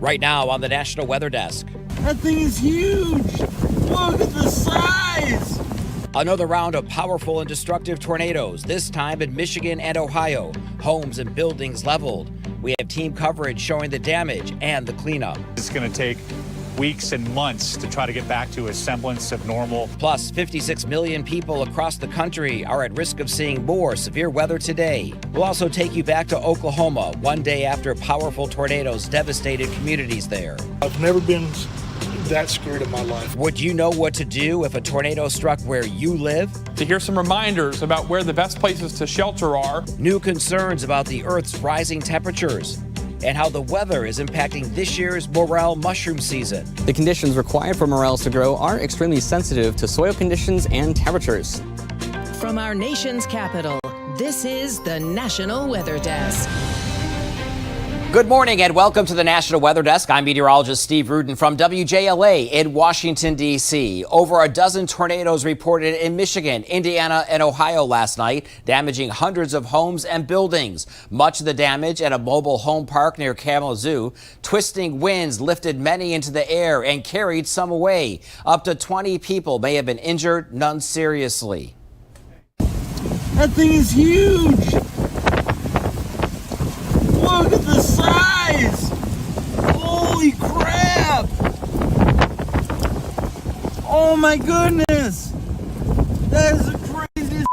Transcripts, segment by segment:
Right now on the National Weather Desk. That thing is huge! Look at the size! Another round of powerful and destructive tornadoes, this time in Michigan and Ohio. Homes and buildings leveled. We have team coverage showing the damage and the cleanup. It's going to take weeks and months to try to get back to a semblance of normal. Plus, 56 million people across the country are at risk of seeing more severe weather today. We'll also take you back to Oklahoma, one day after powerful tornadoes devastated communities there. I've never been that screwed in my life. Would you know what to do if a tornado struck where you live? To hear some reminders about where the best places to shelter are. New concerns about the Earth's rising temperatures and how the weather is impacting this year's morel mushroom season. The conditions required for morels to grow are extremely sensitive to soil conditions and temperatures. From our nation's capital, this is the National Weather Desk. Good morning and welcome to the National Weather Desk. I'm meteorologist Steve Rudin from WJLA in Washington, D.C. Over a dozen tornadoes reported in Michigan, Indiana, and Ohio last night, damaging hundreds of homes and buildings. Much of the damage at a mobile home park near Kalamazoo. Twisting winds lifted many into the air and carried some away. Up to 20 people may have been injured, none seriously. That thing is huge! Look at the size! Holy crap! Oh my goodness! That is the craziest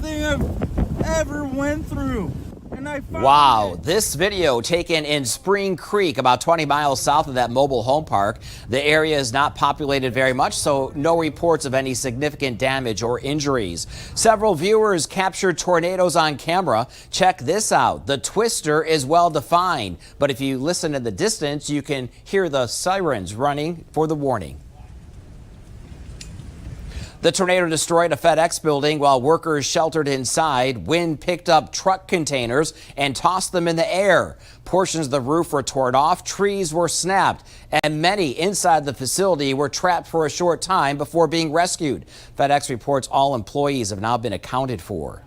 thing I've ever went through. And I found Wow, it. this video taken in Spring Creek, about 20 miles south of that mobile home park. The area is not populated very much, so no reports of any significant damage or injuries. Several viewers captured tornadoes on camera. Check this out. The twister is well defined, but if you listen in the distance, you can hear the sirens running for the warning. The tornado destroyed a FedEx building while workers sheltered inside. Wind picked up truck containers and tossed them in the air. Portions of the roof were torn off, trees were snapped, and many inside the facility were trapped for a short time before being rescued. FedEx reports all employees have now been accounted for.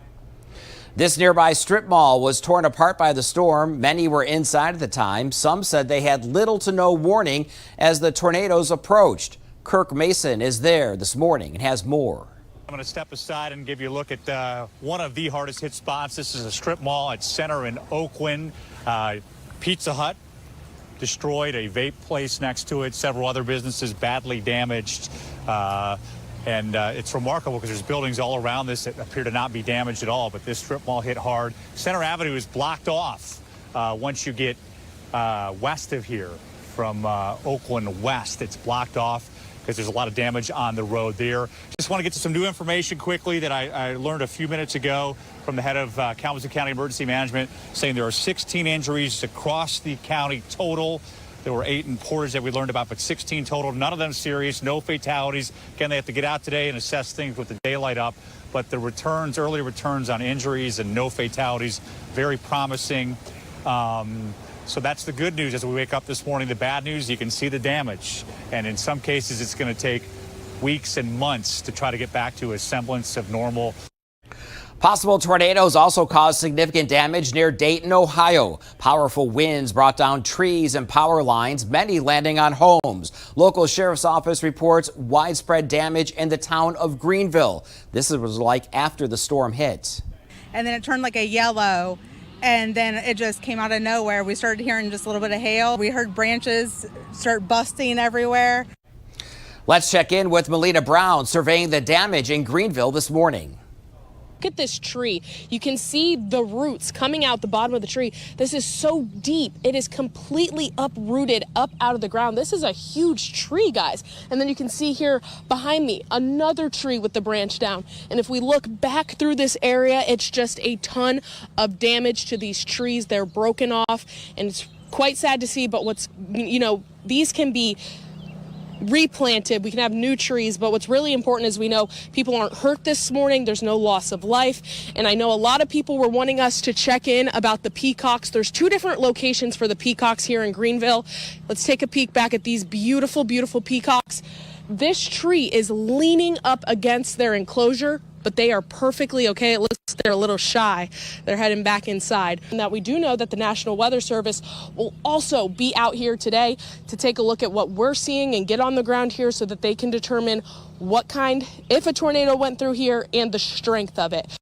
This nearby strip mall was torn apart by the storm. Many were inside at the time. Some said they had little to no warning as the tornadoes approached. Kirk Mason is there this morning and has more. I'm going to step aside and give you a look at one of the hardest hit spots. This is a strip mall at Center in Oakland. Pizza Hut destroyed, a vape place next to it, several other businesses badly damaged. It's remarkable because there's buildings all around this that appear to not be damaged at all, but this strip mall hit hard. Center Avenue is blocked off once you get west of here from Oakland West. It's blocked off because there's a lot of damage on the road there. Just want to get to some new information quickly that I learned a few minutes ago from the head of Kalamazoo County Emergency Management, saying there are 16 injuries across the county total. There were 8 in Portage that we learned about, but 16 total. None of them serious, no fatalities. Again, they have to get out today and assess things with the daylight up. But the returns, early returns on injuries and no fatalities, very promising. So that's the good news as we wake up this morning. The bad news, you can see the damage. And in some cases, it's going to take weeks and months to try to get back to a semblance of normal. Possible tornadoes also caused significant damage near Dayton, Ohio. Powerful winds brought down trees and power lines, many landing on homes. Local sheriff's office reports widespread damage in the town of Greenville. This was like after the storm hit. And then it turned like a yellow. And then it just came out of nowhere. We started hearing just a little bit of hail. We heard branches start busting everywhere. Let's check in with Melina Brown surveying the damage in Greenville this morning. Look at this tree. You can see the roots coming out the bottom of the tree. This is so deep. It is completely uprooted up out of the ground. This is a huge tree, guys. And then you can see here behind me, another tree with the branch down. And if we look back through this area, it's just a ton of damage to these trees. They're broken off, and it's quite sad to see, but these can be replanted. We can have new trees, but what's really important is we know people aren't hurt this morning. There's no loss of life. And I know a lot of people were wanting us to check in about the peacocks. There's 2 different locations for the peacocks here in Greenville. Let's take a peek back at these beautiful, beautiful peacocks. This tree is leaning up against their enclosure but they are perfectly okay. It looks like they're a little shy. They're heading back inside. And that we do know that the National Weather Service will also be out here today to take a look at what we're seeing and get on the ground here so that they can determine what kind, if a tornado went through here, and the strength of it.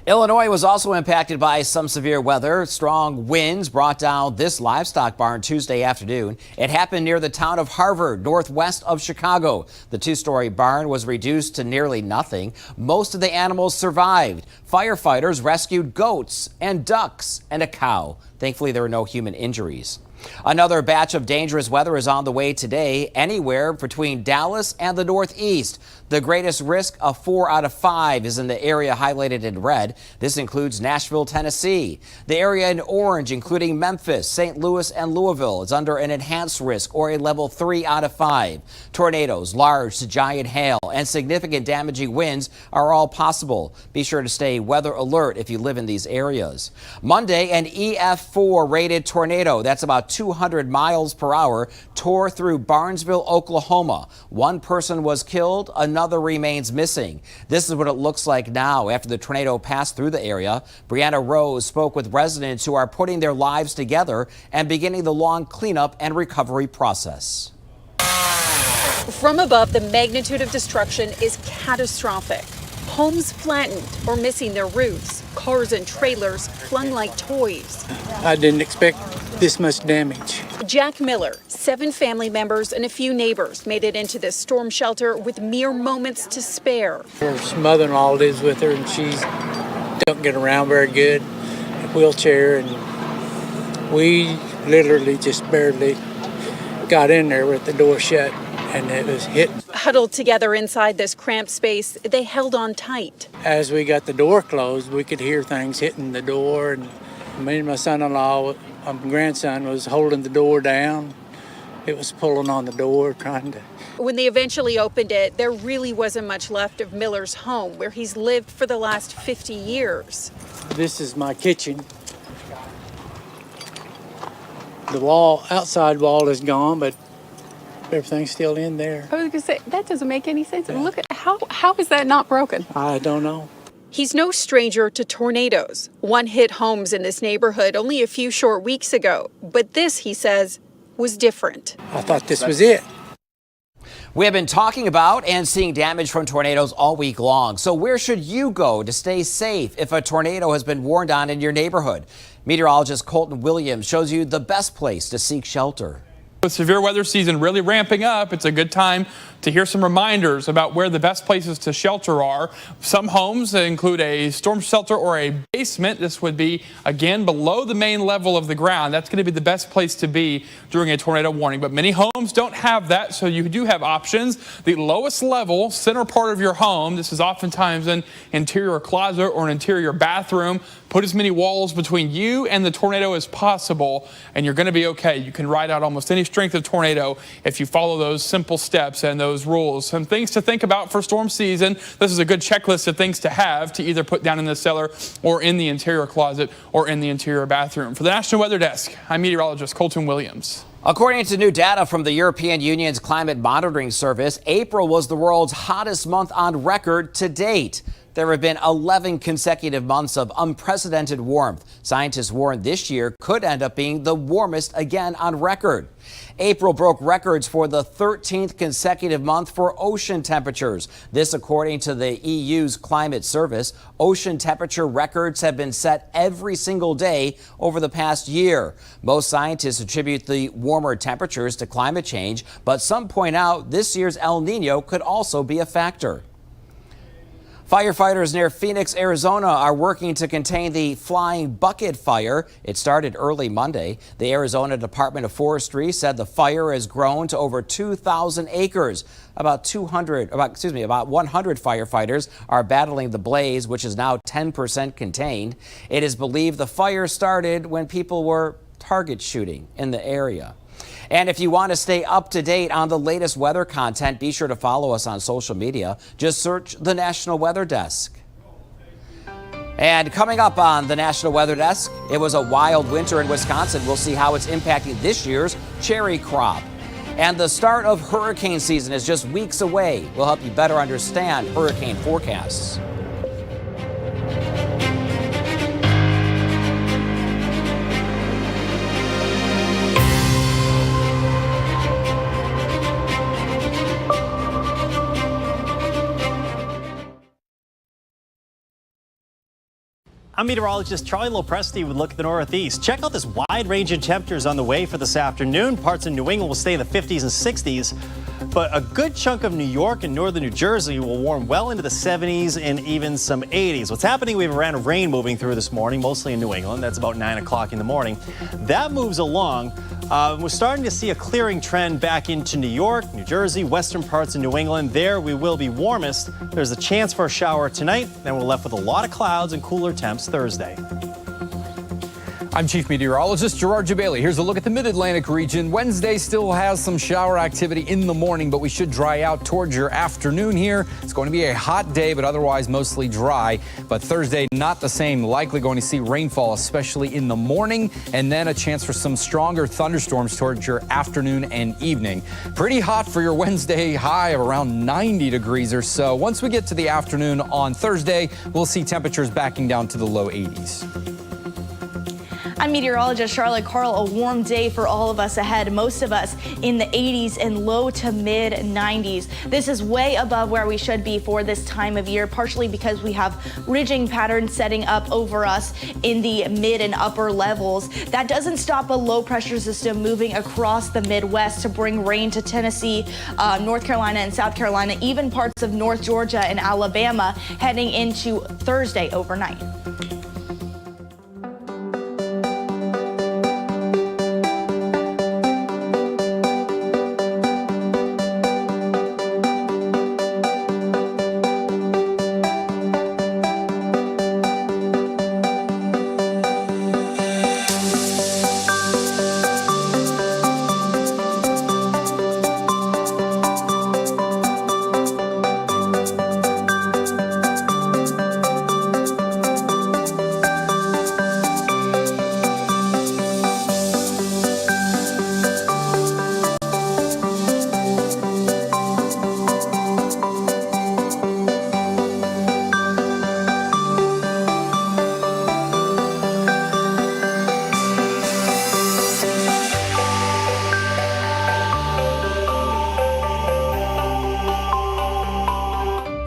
Illinois was also impacted by some severe weather. Strong winds brought down this livestock barn Tuesday afternoon. It happened near the town of Harvard, northwest of Chicago. The two-story barn was reduced to nearly nothing. Most of the animals survived. Firefighters rescued goats and ducks and a cow. Thankfully, there were no human injuries. Another batch of dangerous weather is on the way today, anywhere between Dallas and the Northeast. The greatest risk of 4 out of 5 is in the area highlighted in red. This includes Nashville, Tennessee. The area in orange, including Memphis, St. Louis, and Louisville, is under an enhanced risk or a level 3 out of 5. Tornadoes, large to giant hail, and significant damaging winds are all possible. Be sure to stay weather alert if you live in these areas. Monday, an EF4 rated tornado, that's about 200 miles per hour, tore through Barnesville, Oklahoma. One person was killed, another remains missing. This is what it looks like now after the tornado passed through the area. Brianna Rose spoke with residents who are putting their lives together and beginning the long cleanup and recovery process. From above, the magnitude of destruction is catastrophic. Homes flattened or missing their roofs, cars and trailers flung like toys. I didn't expect this much damage. Jack Miller, 7 family members and a few neighbors made it into this storm shelter with mere moments to spare. Her mother-in-law lives with her and she don't get around very good, a wheelchair, and we literally just barely got in there with the door shut and it was hit. Huddled together inside this cramped space, they held on tight. As we got the door closed, we could hear things hitting the door, and me and my son-in-law, my grandson, was holding the door down. It was pulling on the door, trying to... When they eventually opened it, there really wasn't much left of Miller's home, where he's lived for the last 50 years. This is my kitchen. The wall, outside wall is gone, but everything's still in there. I was gonna say, that doesn't make any sense. Yeah. Look at how is that not broken? I don't know. He's no stranger to tornadoes. One hit homes in this neighborhood only a few short weeks ago. But this, he says, was different. I thought this was it. We have been talking about and seeing damage from tornadoes all week long. So where should you go to stay safe if a tornado has been warned on in your neighborhood? Meteorologist Colton Williams shows you the best place to seek shelter. With severe weather season really ramping up, it's a good time to hear some reminders about where the best places to shelter are. Some homes include a storm shelter or a basement. This would be, again, below the main level of the ground. That's going to be the best place to be during a tornado warning. But many homes don't have that, so you do have options. The lowest level, center part of your home, this is oftentimes an interior closet or an interior bathroom. Put as many walls between you and the tornado as possible, and you're going to be okay. You can ride out almost any strength of tornado if you follow those simple steps and those rules. Some things to think about for storm season. This is a good checklist of things to have to either put down in the cellar or in the interior closet or in the interior bathroom. For the National Weather Desk, I'm meteorologist Colton Williams. According to new data from the European Union's Climate Monitoring Service, April was the world's hottest month on record to date. There have been 11 consecutive months of unprecedented warmth. Scientists warn this year could end up being the warmest again on record. April broke records for the 13th consecutive month for ocean temperatures. This according to the EU's climate service. Ocean temperature records have been set every single day over the past year. Most scientists attribute the warmer temperatures to climate change, but some point out this year's El Nino could also be a factor. Firefighters near Phoenix, Arizona are working to contain the flying bucket fire. It started early Monday. The Arizona Department of Forestry said the fire has grown to over 2,000 acres. About 100 firefighters are battling the blaze, which is now 10% contained. It is believed the fire started when people were target shooting in the area. And if you want to stay up to date on the latest weather content, be sure to follow us on social media. Just search the National Weather Desk. And coming up on the National Weather Desk, it was a wild winter in Wisconsin. We'll see how it's impacting this year's cherry crop. And the start of hurricane season is just weeks away. We'll help you better understand hurricane forecasts. I'm meteorologist Charlie Lopresti with a look at the Northeast. Check out this wide range of temperatures on the way for this afternoon. Parts of New England will stay in the 50s and 60s, but a good chunk of New York and northern New Jersey will warm well into the 70s and even some 80s. What's happening, we have a round of rain moving through this morning, mostly in New England. That's about 9 o'clock in the morning. That moves along. We're starting to see a clearing trend back into New York, New Jersey, western parts of New England. There we will be warmest. There's a chance for a shower tonight. Then we're left with a lot of clouds and cooler temps Thursday. I'm Chief Meteorologist Gerard Jabali. Here's a look at the Mid-Atlantic region. Wednesday still has some shower activity in the morning, but we should dry out towards your afternoon here. It's going to be a hot day, but otherwise mostly dry. But Thursday, not the same. Likely going to see rainfall, especially in the morning, and then a chance for some stronger thunderstorms towards your afternoon and evening. Pretty hot for your Wednesday high of around 90 degrees or so. Once we get to the afternoon on Thursday, we'll see temperatures backing down to the low 80s. I'm meteorologist Charlotte Carl. A warm day for all of us ahead. Most of us in the 80s and low to mid 90s. This is way above where we should be for this time of year, partially because we have ridging patterns setting up over us in the mid and upper levels. That doesn't stop a low pressure system moving across the Midwest to bring rain to Tennessee, North Carolina and South Carolina, even parts of North Georgia and Alabama heading into Thursday overnight.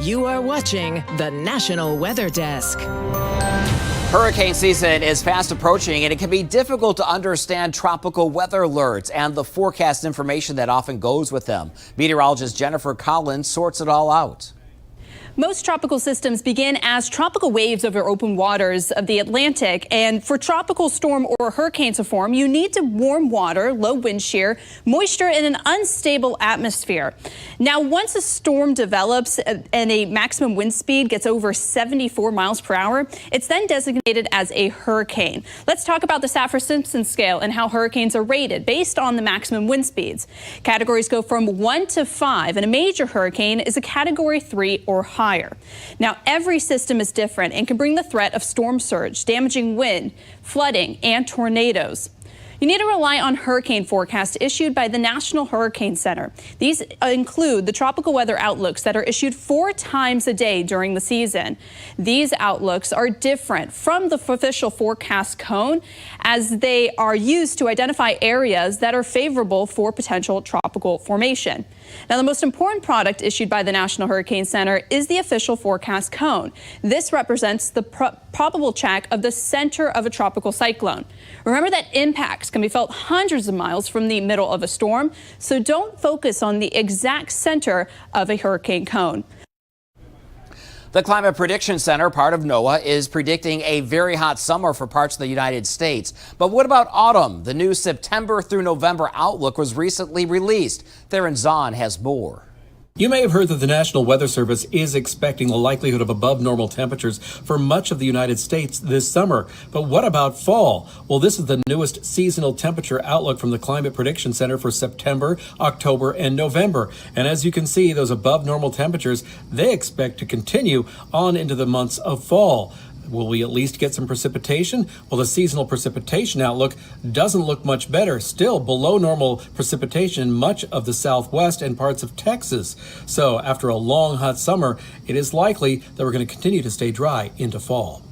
You are watching the National Weather Desk. Hurricane season is fast approaching, and it can be difficult to understand tropical weather alerts and the forecast information that often goes with them. Meteorologist Jennifer Collins sorts it all out. Most tropical systems begin as tropical waves over open waters of the Atlantic. And for tropical storm or hurricane to form, you need warm water, low wind shear, moisture, and an unstable atmosphere. Now, once a storm develops and a maximum wind speed gets over 74 miles per hour, it's then designated as a hurricane. Let's talk about the Saffir-Simpson scale and how hurricanes are rated based on the maximum wind speeds. Categories go from 1 to 5, and a major hurricane is a category 3 or higher. Now, every system is different and can bring the threat of storm surge, damaging wind, flooding, and tornadoes. You need to rely on hurricane forecasts issued by the National Hurricane Center. These include the tropical weather outlooks that are issued 4 times a day during the season. These outlooks are different from the official forecast cone, as they are used to identify areas that are favorable for potential tropical formation. Now, the most important product issued by the National Hurricane Center is the official forecast cone. This represents the probable check of the center of a tropical cyclone. Remember that impacts can be felt hundreds of miles from the middle of a storm, so don't focus on the exact center of a hurricane cone. The Climate Prediction Center, part of NOAA, is predicting a very hot summer for parts of the United States. But what about autumn? The new September through November outlook was recently released. Theron Zahn has more. You may have heard that the National Weather Service is expecting the likelihood of above normal temperatures for much of the United States this summer. But what about fall? Well, this is the newest seasonal temperature outlook from the Climate Prediction Center for September, October, and November. And as you can see, those above normal temperatures, they expect to continue on into the months of fall. Will we at least get some precipitation? Well, the seasonal precipitation outlook doesn't look much better. Still below normal precipitation in much of the Southwest and parts of Texas. So after a long, hot summer, it is likely that we're going to continue to stay dry into fall.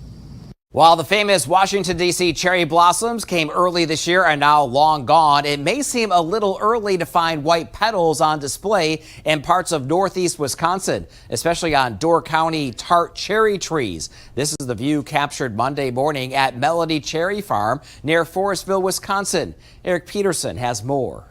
While the famous Washington, D.C. cherry blossoms came early this year and now long gone, it may seem a little early to find white petals on display in parts of northeast Wisconsin, especially on Door County tart cherry trees. This is the view captured Monday morning at Melody Cherry Farm near Forestville, Wisconsin. Eric Peterson has more.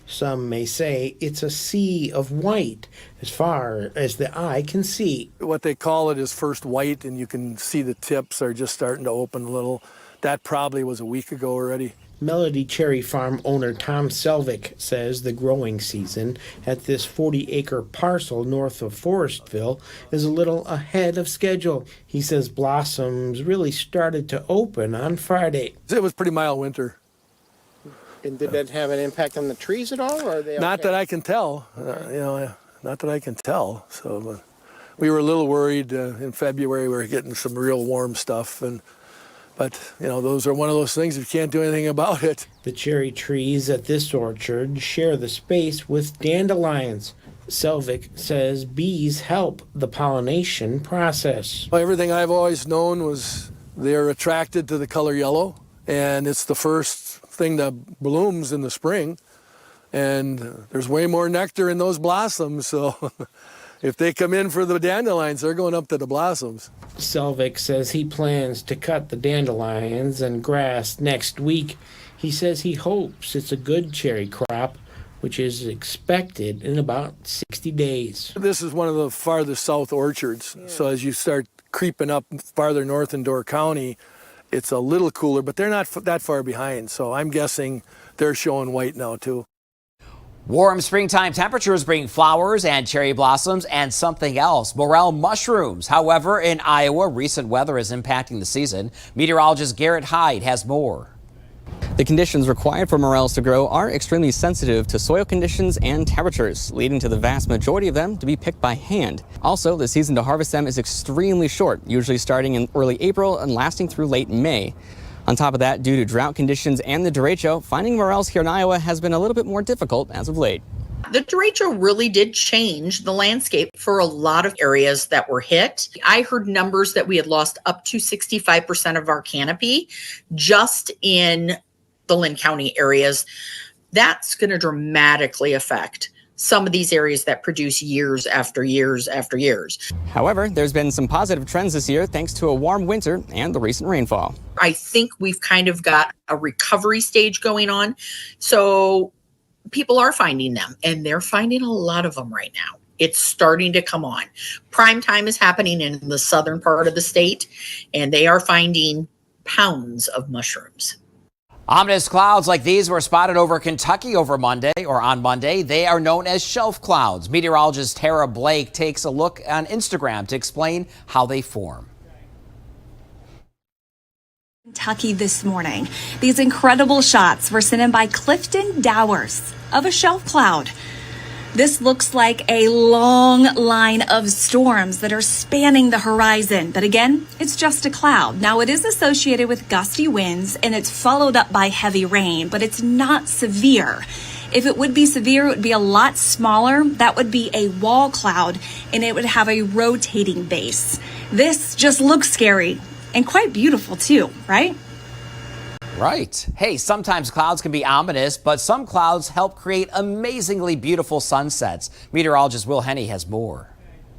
Some may say it's a sea of white as far as the eye can see. What they call it is first white, and you can see the tips are just starting to open a little. That probably was a week ago already. Melody Cherry Farm owner Tom Selvik says the growing season at this 40-acre parcel north of Forestville is a little ahead of schedule. He says blossoms really started to open on Friday. It was pretty mild winter. And did that have an impact on the trees at all, or are they okay? Not that I can tell, not that I can tell. So we were a little worried in February. We were getting some real warm stuff, but those are one of those things you can't do anything about it. The cherry trees at this orchard share the space with dandelions. Selvik says bees help the pollination process. Well, everything I've always known was they're attracted to the color yellow, and it's the first thing that blooms in the spring, and there's way more nectar in those blossoms, so if they come in for the dandelions, they're going up to the blossoms. Selvik says he plans to cut the dandelions and grass next week. He says he hopes it's a good cherry crop, which is expected in about 60 days. This is one of the farthest south orchards, so as you start creeping up farther north in Door County, it's a little cooler, but they're not that far behind, so I'm guessing they're showing white now too. Warm springtime temperatures bring flowers and cherry blossoms and something else, morel mushrooms. However, in Iowa, recent weather is impacting the season. Meteorologist Garrett Hyde has more. The conditions required for morels to grow are extremely sensitive to soil conditions and temperatures, leading to the vast majority of them to be picked by hand. Also, the season to harvest them is extremely short, usually starting in early April and lasting through late May. On top of that, due to drought conditions and the derecho, finding morels here in Iowa has been a little bit more difficult as of late. The derecho really did change the landscape for a lot of areas that were hit. I heard numbers that we had lost up to 65% of our canopy just in the Linn County areas. That's going to dramatically affect some of these areas that produce years after years after years. However, there's been some positive trends this year thanks to a warm winter and the recent rainfall. I think we've kind of got a recovery stage going on. So people are finding them, and they're finding a lot of them right now. It's starting to come on. Prime time is happening in the southern part of the state, and they are finding pounds of mushrooms. Ominous clouds like these were spotted over Kentucky on Monday. They are known as shelf clouds. Meteorologist Tara Blake takes a look on Instagram to explain how they form. Kentucky this morning. These incredible shots were sent in by Clifton Dowers of a shelf cloud. This looks like a long line of storms that are spanning the horizon. But again, it's just a cloud. Now, it is associated with gusty winds and it's followed up by heavy rain, but it's not severe. If it would be severe, it would be a lot smaller. That would be a wall cloud and it would have a rotating base. This just looks scary and quite beautiful too, right? Right. Hey, sometimes clouds can be ominous, but some clouds help create amazingly beautiful sunsets. Meteorologist Will Henney has more.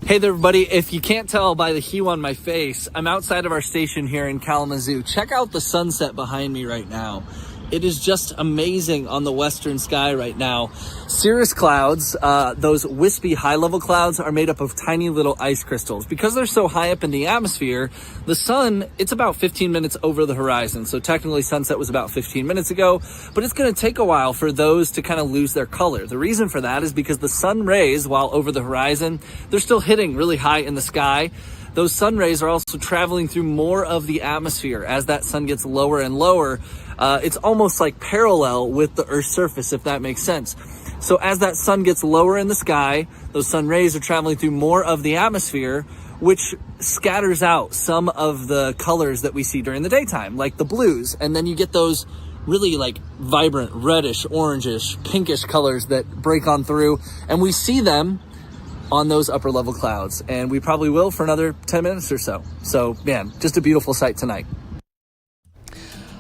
Hey there, everybody. If you can't tell by the hue on my face, I'm outside of our station here in Kalamazoo. Check out the sunset behind me right now. It is just amazing on the western sky right now. Cirrus clouds, those wispy high-level clouds, are made up of tiny little ice crystals. Because they're so high up in the atmosphere, the sun, it's about 15 minutes over the horizon. So technically sunset was about 15 minutes ago, but it's going to take a while for those to kind of lose their color. The reason for that is because the sun rays, while over the horizon, they're still hitting really high in the sky. Those sun rays are also traveling through more of the atmosphere. As that sun gets lower and lower, it's almost like parallel with the Earth's surface, if that makes sense. So as that sun gets lower in the sky, those sun rays are traveling through more of the atmosphere, which scatters out some of the colors that we see during the daytime, like the blues. And then you get those really like vibrant reddish, orangish, pinkish colors that break on through. And we see them on those upper level clouds. And we probably will for another 10 minutes or so. So, man, just a beautiful sight tonight.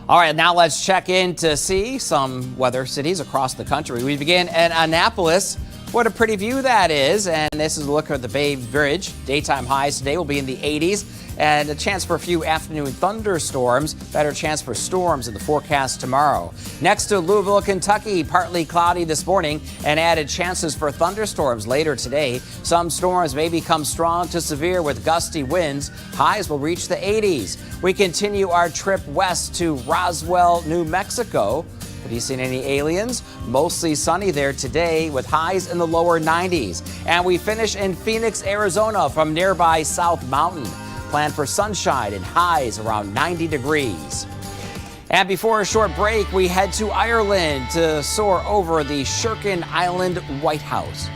All right, now let's check in to see some weather cities across the country. We begin in Annapolis. What a pretty view that is. And this is a look at the Bay Bridge. Daytime highs today will be in the 80s and a chance for a few afternoon thunderstorms. Better chance for storms in the forecast tomorrow. Next to Louisville, Kentucky, partly cloudy this morning and added chances for thunderstorms later today. Some storms may become strong to severe with gusty winds. Highs will reach the 80s. We continue our trip west to Roswell, New Mexico. Have you seen any aliens? Mostly sunny there today with highs in the lower 90s. And we finish in Phoenix, Arizona from nearby South Mountain. Plan for sunshine and highs around 90 degrees. And before a short break, we head to Ireland to soar over the Sherkin Island Lighthouse.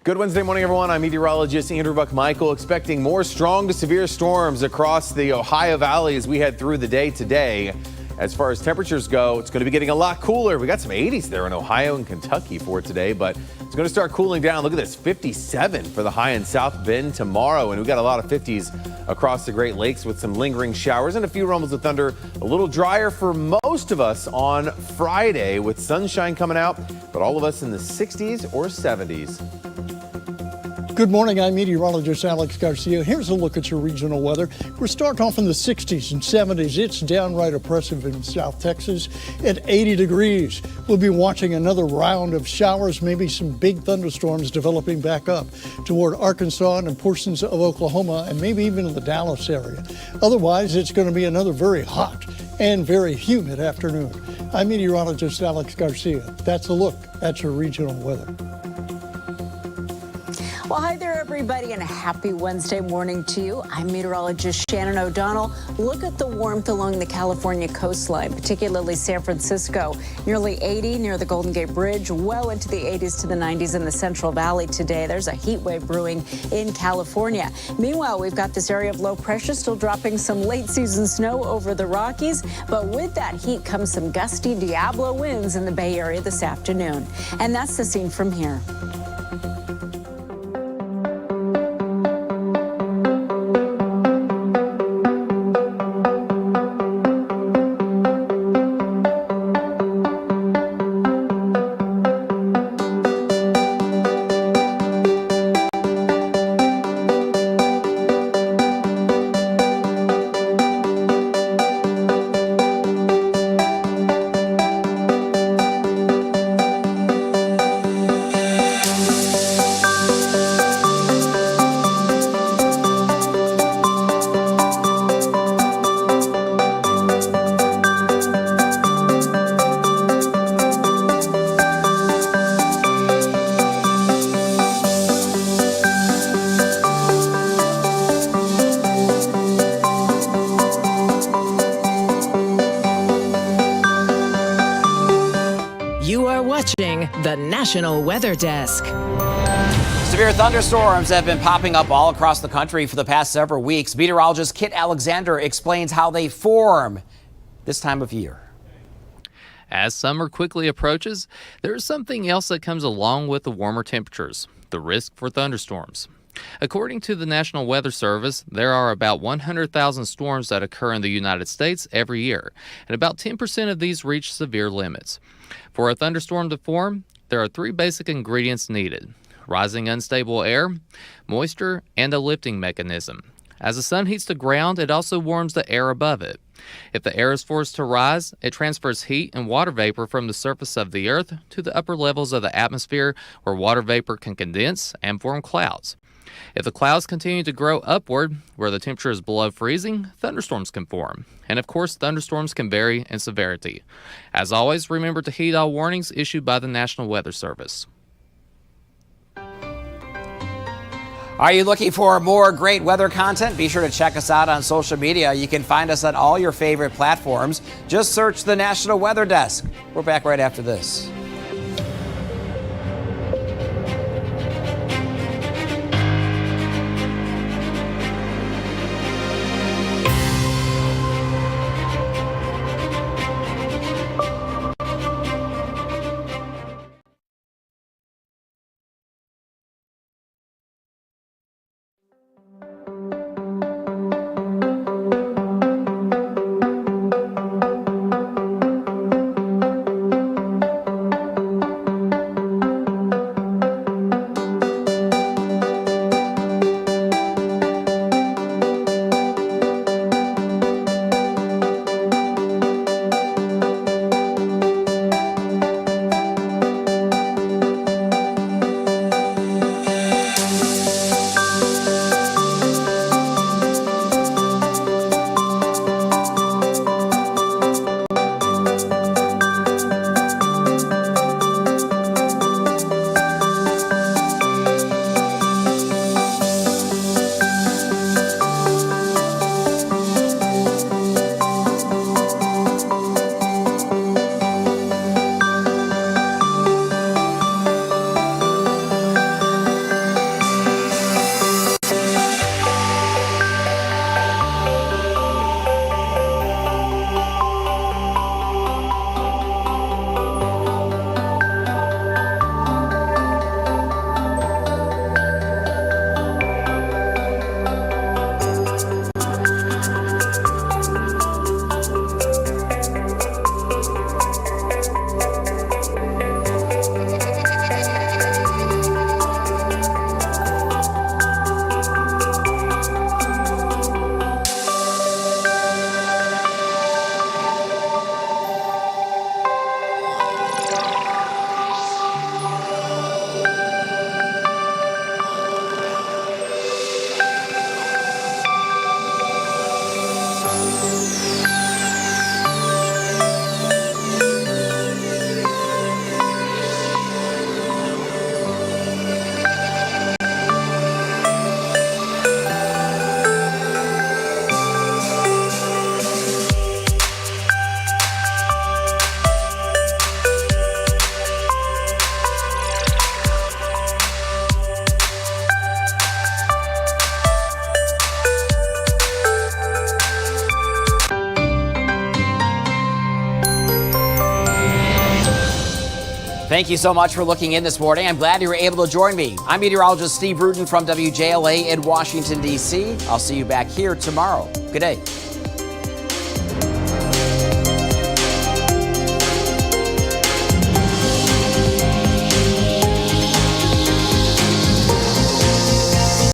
Good Wednesday morning, everyone. I'm meteorologist Andrew Buck-Michael, expecting more strong to severe storms across the Ohio Valley as we head through the day today. As far as temperatures go, it's going to be getting a lot cooler. We got some 80s there in Ohio and Kentucky for today, but it's going to start cooling down. Look at this, 57 for the high in South Bend tomorrow, and we got a lot of 50s across the Great Lakes with some lingering showers and a few rumbles of thunder. A little drier for most of us on Friday with sunshine coming out, but all of us in the 60s or 70s. Good morning, I'm meteorologist Alex Garcia. Here's a look at your regional weather. We're starting off in the 60s and 70s. It's downright oppressive in South Texas at 80 degrees. We'll be watching another round of showers, maybe some big thunderstorms developing back up toward Arkansas and portions of Oklahoma and maybe even in the Dallas area. Otherwise, it's going to be another very hot and very humid afternoon. I'm meteorologist Alex Garcia. That's a look at your regional weather. Well, hi there, everybody, and a happy Wednesday morning to you. I'm meteorologist Shannon O'Donnell. Look at the warmth along the California coastline, particularly San Francisco. Nearly 80 near the Golden Gate Bridge, well into the 80s to the 90s in the Central Valley today. There's a heat wave brewing in California. Meanwhile, we've got this area of low pressure still dropping some late season snow over the Rockies. But with that heat comes some gusty Diablo winds in the Bay Area this afternoon. And that's the scene from here. The National Weather Desk. Severe thunderstorms have been popping up all across the country for the past several weeks. Meteorologist Kit Alexander explains how they form this time of year. As summer quickly approaches, there is something else that comes along with the warmer temperatures: the risk for thunderstorms. According to the National Weather Service, there are about 100,000 storms that occur in the United States every year, and about 10% of these reach severe limits. For a thunderstorm to form, there are three basic ingredients needed: rising unstable air, moisture, and a lifting mechanism. As the sun heats the ground, it also warms the air above it. If the air is forced to rise, it transfers heat and water vapor from the surface of the earth to the upper levels of the atmosphere, where water vapor can condense and form clouds. If the clouds continue to grow upward, where the temperature is below freezing, thunderstorms can form. And of course, thunderstorms can vary in severity. As always, remember to heed all warnings issued by the National Weather Service. Are you looking for more great weather content? Be sure to check us out on social media. You can find us at all your favorite platforms. Just search the National Weather Desk. We're back right after this. Thank you so much for looking in this morning. I'm glad you were able to join me. I'm meteorologist Steve Rudin from WJLA in Washington, D.C. I'll see you back here tomorrow. Good day.